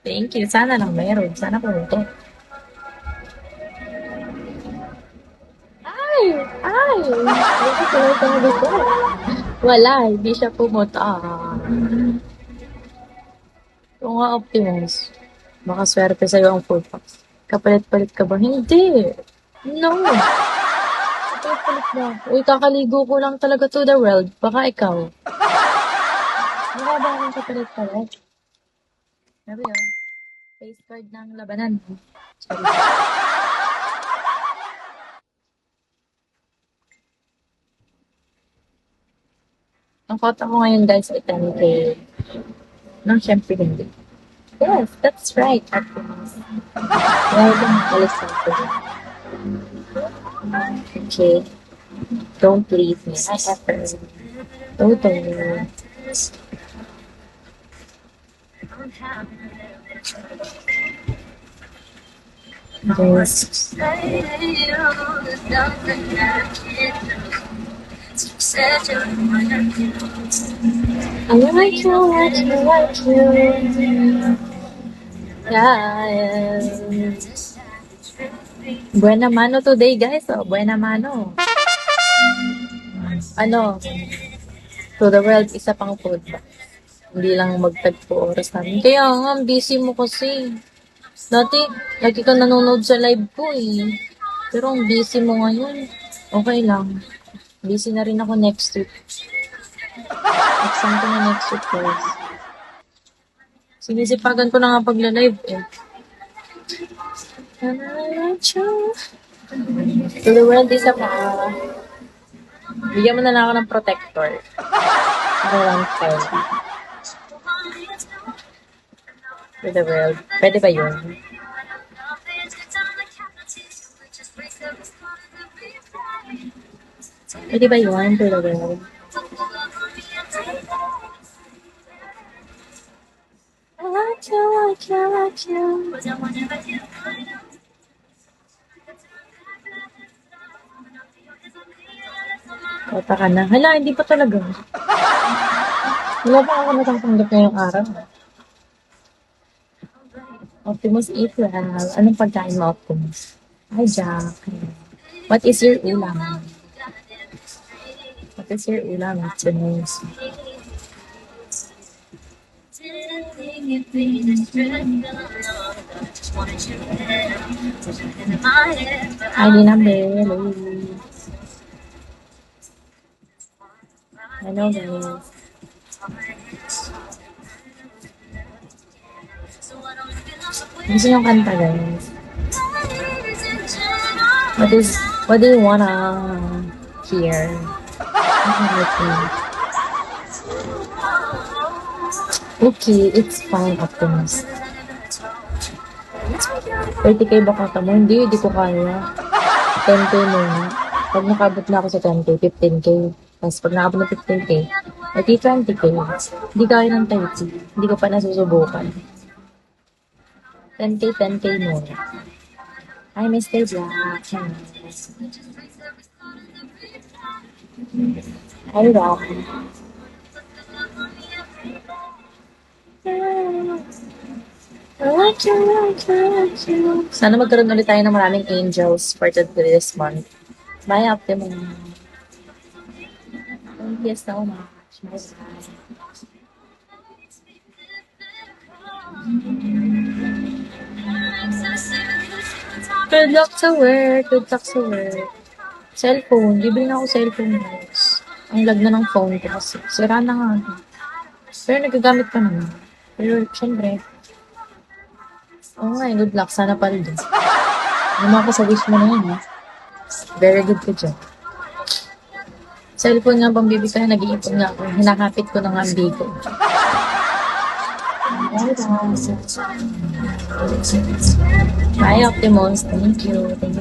Thank you. Sana lang meron. Sana pumunto. Ay! Ay! Hindi ko sinasabi ko. Wala, hindi siya pumunta. Kung nga Optimus, baka swerte sa'yo ang full packs. Kapalit-palit ka ba? Hindi. No. Kapalit-palit ba? Uy, kakaligo ko lang talaga to the world. Baka ikaw. Mukha ba akong kapalit-palit? Sabi oh, face card ng labanan. Sorry. Ang kota ko ngayon guys ay 10K. No, syempre hindi. Yes, that's right, Optimus. Well, then, alis ako dyan. Okay. Don't leave me. I have her. Totally. Yes. I like you, like you, like you. Yes. Buena mano today, guys. Oh, buena mano. Ano, to the world, isa pang food ba? Hindi lang magtagpo oras namin. Kaya nga, ang busy mo kasi. Dati, lagi ka nanonood sa live ko eh. Pero ang busy mo ngayon. Okay lang. Busy na rin ako next week. Exam ko na next week guys. Sinisipagan ko na nga pagla-live eh. To the world, isa pa. Bigyan mo na lang ako ng protector. Para 1 time. To the world. Pwede ba yun? Pwede ba yun? To the world. I like you, like you, like you. Kota ka na. Hala, hindi pa talaga. Wala pa ako natatanggap ngayong araw. Optimus eat well. Anong pagkain mo, Optimus? Hi, Jack. What is your ulam? What is your ulam, Optimus? Hi, Dinambelo. Hello, guys. Gusto yung kanta, guys. What do you wanna hear? Okay, it's fine, Optimus. 30K ba kata mo? Hindi ko kaya. 10K muna. Pag nakabot na ako sa 10K, 15K. Tapos pag nakabot na 15K, ay 20K. Hindi kaya ng 30. Hindi ko pa nasusubukan. 10K, 10K muna. Hi, Mr. Black. Hi, Rock. Sana magkaroon ulit tayo ng maraming angels for this month. Bye, Optimus. Thank you so much. Bye-bye. Good luck sa work. Good luck sa work. Cellphone. Libre na ako cellphone, guys. Ang lag na ng phone ko kasi. Sira na nga. Pero nagagamit pa naman. Pero, syempre. Oo nga, good luck. Sana pa rin. Luma ka sa wish mo na yun, ha? Very good ka dyan. Cellphone nga bang bibigay, nag-iipon nga ako. Hinakapit ko na nga ang bigo. Bye, Optimus. Thank you. Thank you.